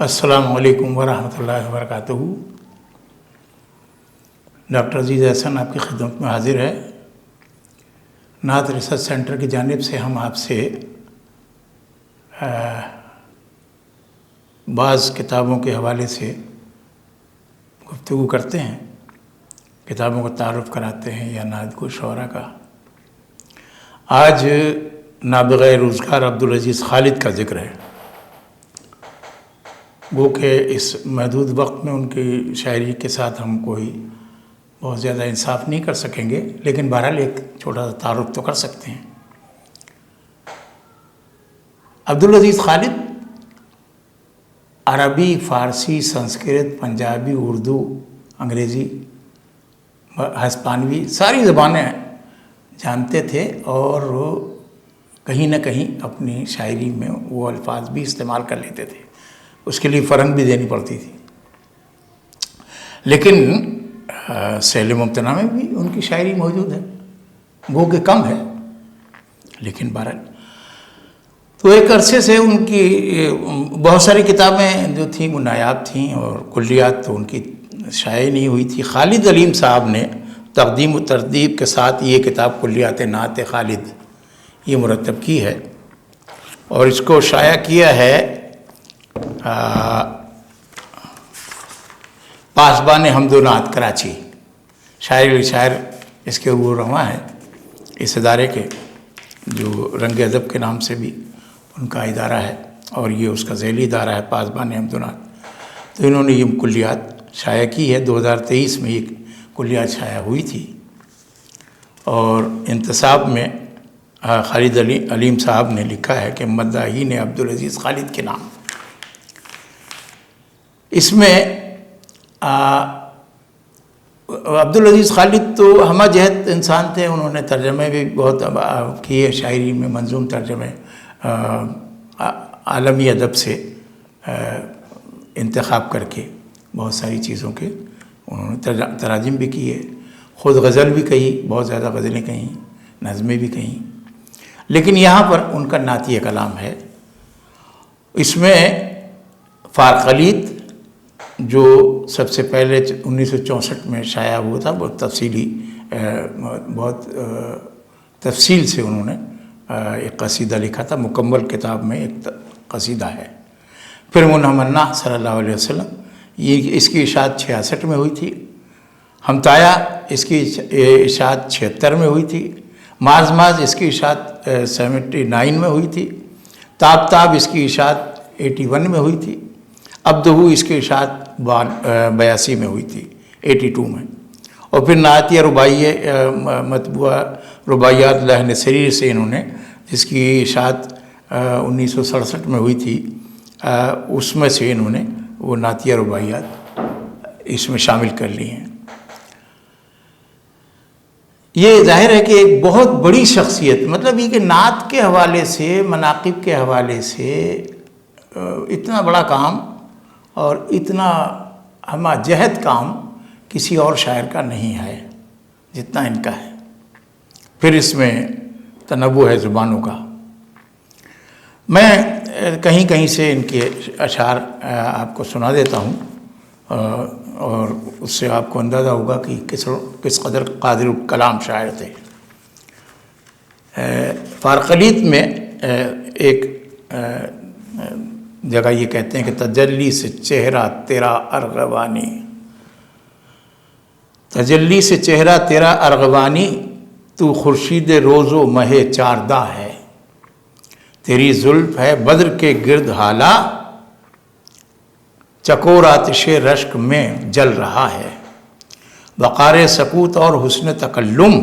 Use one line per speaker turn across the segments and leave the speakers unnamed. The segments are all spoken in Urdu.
السلام علیکم ورحمۃ اللہ وبرکاتہ۔ ڈاکٹر عزیز احسن آپ کی خدمت میں حاضر ہے۔ نعت ریسرچ سینٹر کی جانب سے ہم آپ سے بعض کتابوں کے حوالے سے گفتگو کرتے ہیں، کتابوں کا تعارف کراتے ہیں یا نعت گو شعراء کا۔ آج نابغہ روزگار عبدالعزیز خالد کا ذکر ہے۔ وہ کہ اس محدود وقت میں ان کی شاعری کے ساتھ ہم کوئی بہت زیادہ انصاف نہیں کر سکیں گے، لیکن بہرحال ایک چھوٹا سا تعارف تو کر سکتے ہیں۔ عبدالعزیز خالد عربی، فارسی، سنسکرت، پنجابی، اردو، انگریزی، ہسپانوی ساری زبانیں جانتے تھے، اور کہیں نہ کہیں اپنی شاعری میں وہ الفاظ بھی استعمال کر لیتے تھے، اس کے لیے فرنگ بھی دینی پڑتی تھی۔ لیکن سیل ممتنع میں بھی ان کی شاعری موجود ہے، گو کہ کم ہے، لیکن بہرحال تو ایک عرصے سے ان کی بہت ساری کتابیں جو تھیں وہ نایاب تھیں، اور کلیات تو ان کی شائع نہیں ہوئی تھی۔ خالد علیم صاحب نے تقدیم و ترتیب کے ساتھ یہ کتاب کلیات نعت خالد یہ مرتب کی ہے، اور اس کو شائع کیا ہے پاسبان حمد و نعت کراچی۔ شاعر اس کے وہ رواں ہے اس ادارے کے، جو رنگ ادب کے نام سے بھی ان کا ادارہ ہے، اور یہ اس کا ذیلی ادارہ ہے پاسبان حمد و نعت۔ تو انہوں نے یہ کلیات شائع کی ہے، 2023 میں یہ کلیات شائع ہوئی تھی، اور انتصاب میں خالد علیم صاحب نے لکھا ہے کہ مداحین عبدالعزیز خالد کے نام۔ اس میں عبدالعزیز خالد تو ہمہ جہت انسان تھے، انہوں نے ترجمے بھی بہت کیے، شاعری میں منظوم ترجمے عالمی ادب سے انتخاب کر کے بہت ساری چیزوں کے انہوں نے تراجم بھی کیے، خود غزل بھی کہی، بہت زیادہ غزلیں کہیں، نظمیں بھی کہیں، لیکن یہاں پر ان کا نعتیہ کلام ہے۔ اس میں فارخلیط جو سب سے پہلے 1964 میں شائع ہوا تھا، بہت تفصیل سے انہوں نے ایک قصیدہ لکھا تھا، مکمل کتاب میں ایک قصیدہ ہے۔ پھر منہمنا صلی اللہ علیہ وسلم، یہ اس کی اشاعت 66 میں ہوئی تھی۔ ہمتایا اس کی اشاعت 76 میں ہوئی تھی۔ ماز ماز اس کی اشاعت 79 میں ہوئی تھی۔ تاب تاب اس کی اشاعت 81 میں ہوئی تھی۔ عبدہو اس کی اشاعت 82 میں ہوئی تھی، 82 میں۔ اور پھر نعتیہ رباعیہ مطبوعہ رباعیات لحن سریر سے انہوں نے، جس کی اشاعت 1967 میں ہوئی تھی، اس میں سے انہوں نے وہ نعتیہ رباعیات اس میں شامل کر لی ہیں۔ یہ ظاہر ہے کہ ایک بہت بڑی شخصیت، مطلب یہ کہ نعت کے حوالے سے، مناقب کے حوالے سے اتنا بڑا کام اور اتنا ہمہ جہت کام کسی اور شاعر کا نہیں ہے جتنا ان کا ہے۔ پھر اس میں تنوع ہے زبانوں کا۔ میں کہیں کہیں سے ان کے اشعار آپ کو سنا دیتا ہوں، اور اس سے آپ کو اندازہ ہوگا کہ کس قدر قادر الکلام شاعر تھے۔ فارخلیط میں ایک جگہ یہ کہتے ہیں کہ تجلی سے چہرہ تیرا ارغوانی، تجلی سے چہرہ تیرا ارغوانی، تو خورشید روز و مہ چاردہ ہے، تیری زلف ہے بدر کے گرد حالا، چکور آتش رشک میں جل رہا ہے، وقار سکوت اور حسن تکلم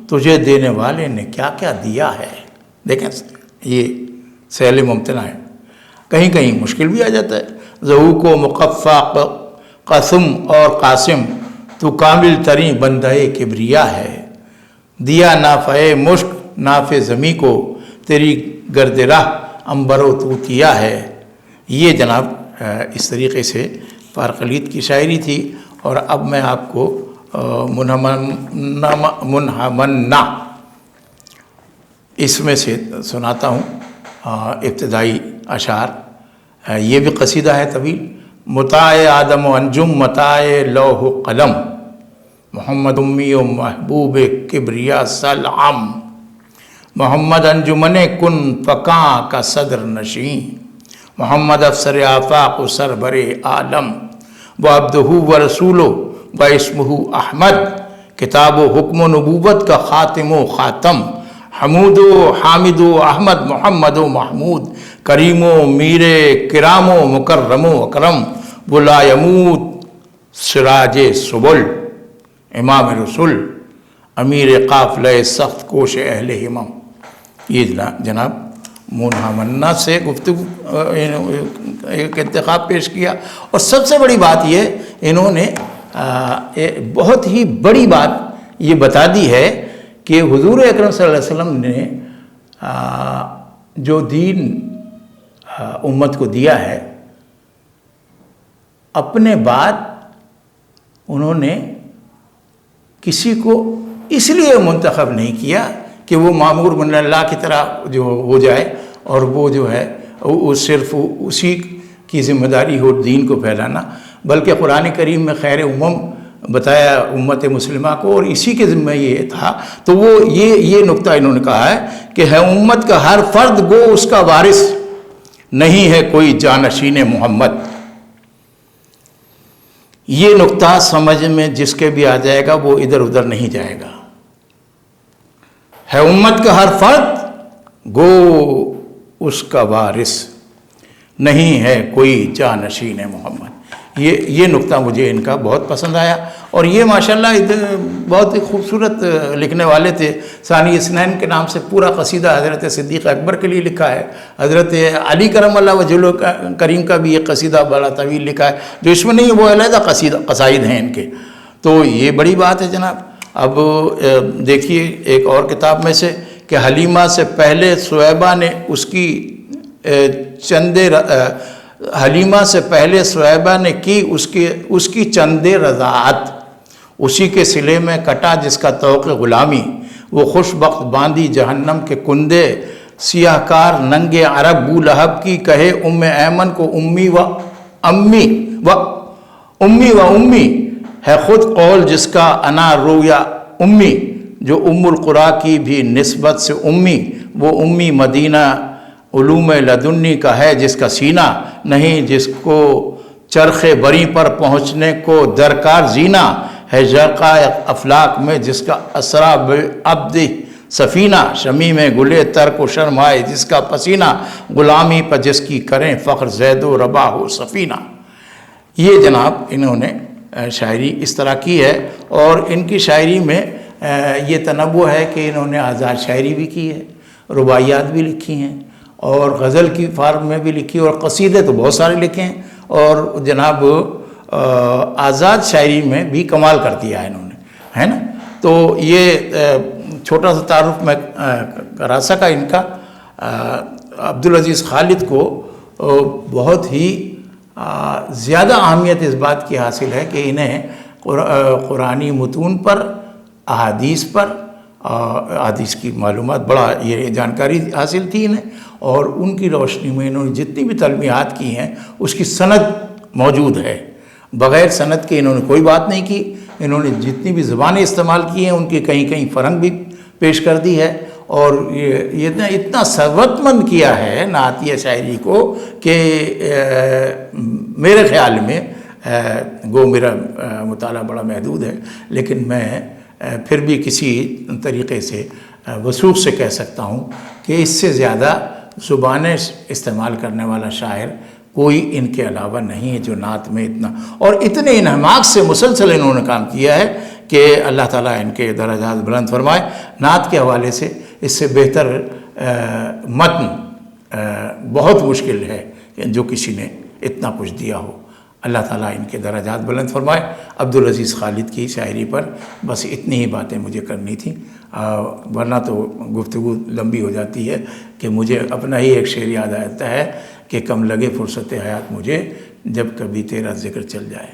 تجھے دینے والے نے کیا کیا دیا ہے۔ دیکھیں یہ سیل ممتنع ہے، کہیں کہیں مشکل بھی آ جاتا ہے۔ ظہو کو مقفع قسم اور قاسم، تو کامل ترین بندہ کبریا ہے، دیا نافع مشک نافع زمیں کو، تیری گرد راہ عنبر و توتیا ہے۔ یہ جناب اس طریقے سے فارخلیط کی شاعری تھی۔ اور اب میں آپ کو منہمنا اس میں سے سناتا ہوں ابتدائی اشعار۔ یہ بھی قصیدہ ہے طویل، متاع آدم و انجم متاع لوح و قلم محمد امی و محبوب کبریا سلام محمد انجمن کن فکاں کا صدر نشین محمد افسر آفاق و سربر عالم و عبدہ و رسول و اسمہ احمد کتاب و حکم و نبوت کا خاتم و خاتم حمود و حامد و احمد محمد و محمود کریم و میر کرام و مکرم و اکرم ولا یموت سراج سبل امام رسول امیر قافلہ سخت کوش اہل ہمم. یہ جناب مونہا منا سے گفتگو ایک انتخاب پیش کیا. اور سب سے بڑی بات یہ انہوں نے بہت ہی بڑی بات یہ بتا دی ہے کہ حضور اکرم صلی اللہ علیہ وسلم نے جو دین امت کو دیا ہے اپنے بعد انہوں نے کسی کو اس لیے منتخب نہیں کیا کہ وہ مامور من اللہ کی طرح جو ہو جائے اور وہ جو ہے وہ صرف اسی کی ذمہ داری ہو دین کو پھیلانا، بلکہ قرآن کریم میں خیر امم بتایا امت مسلمہ کو اور اسی کے ذمہ یہ تھا. تو وہ یہ نقطہ انہوں نے کہا ہے کہ ہے امت کا ہر فرد گو اس کا وارث، نہیں ہے کوئی جانشین محمد. یہ نقطہ سمجھ میں جس کے بھی آ جائے گا وہ ادھر ادھر نہیں جائے گا. ہے امت کا ہر فرد گو اس کا وارث، نہیں ہے کوئی جانشین محمد. یہ نقطہ مجھے ان کا بہت پسند آیا. اور یہ ماشاءاللہ بہت ہی خوبصورت لکھنے والے تھے. ثانی اثنین کے نام سے پورا قصیدہ حضرت صدیق اکبر کے لیے لکھا ہے. حضرت علی کرم اللہ وجہہ کریم کا بھی یہ قصیدہ بڑا طویل لکھا ہے. جو اس میں نہیں ہے وہ علیحدہ قصائد ہیں ان کے. تو یہ بڑی بات ہے جناب. اب دیکھیے ایک اور کتاب میں سے کہ حلیمہ سے پہلے صہیبہ نے حلیمہ سے پہلے صہیبہ نے کی اس کی چند رضاعت، اسی کے سلے میں کٹا جس کا توق غلامی، وہ خوش بخت باندھی جہنم کے کندے، سیاہ کار ننگے عرب بو لہب کی کہے ام ایمن کو امی و امی ہے خود قول جس کا انا رویا امی، جو ام القریٰ کی بھی نسبت سے امی، وہ امی مدینہ علوم لدنی کا ہے جس کا سینہ، نہیں جس کو چرخ بری پر پہنچنے کو درکار زینہ، ہے جرقہ افلاک میں جس کا اسرا بالعبد سفینہ، شمیم گلے ترک و شرمائے جس کا پسینہ، غلامی پر جس کی کریں فخر زید و ربا ہو سفینہ. یہ جناب انہوں نے شاعری اس طرح کی ہے. اور ان کی شاعری میں یہ تنوع ہے کہ انہوں نے آزاد شاعری بھی کی ہے، رباعیات بھی لکھی ہیں اور غزل کی فارم میں بھی لکھی، اور قصیدے تو بہت سارے لکھے ہیں. اور جناب آزاد شاعری میں بھی کمال کر دیا ہے انہوں نے، ہے نا. تو یہ چھوٹا سا تعارف میں کرا سکا ان کا. عبدالعزیز خالد کو بہت ہی زیادہ اہمیت اس بات کی حاصل ہے کہ انہیں قرآنی متون پر، احادیث پر، حدیث کی معلومات بڑا یہ جانکاری حاصل تھی انہیں، اور ان کی روشنی میں انہوں نے جتنی بھی تلمیحات کی ہیں اس کی سند موجود ہے. بغیر سند کے انہوں نے کوئی بات نہیں کی. انہوں نے جتنی بھی زبانیں استعمال کی ہیں ان کی کہیں کہیں فرنگ بھی پیش کر دی ہے. اور یہ اتنا ثروت مند کیا ہے نعتیہ شاعری کو کہ میرے خیال میں گو میرا مطالعہ بڑا محدود ہے، لیکن میں پھر بھی کسی طریقے سے وثوق سے کہہ سکتا ہوں کہ اس سے زیادہ زبانیں استعمال کرنے والا شاعر کوئی ان کے علاوہ نہیں ہے جو نعت میں اتنا اور اتنے انہماک سے مسلسل انہوں نے کام کیا ہے کہ اللہ تعالیٰ ان کے درجات بلند فرمائے. نعت کے حوالے سے اس سے بہتر متن بہت مشکل ہے جو کسی نے اتنا کچھ دیا ہو. اللہ تعالیٰ ان کے درجات بلند فرمائے. عبدالعزیز خالد کی شاعری پر بس اتنی ہی باتیں مجھے کرنی تھیں، ورنہ تو گفتگو لمبی ہو جاتی ہے. کہ مجھے اپنا ہی ایک شعر یاد آتا ہے کہ کم لگے فرصت حیات مجھے جب کبھی تیرا ذکر چل جائے.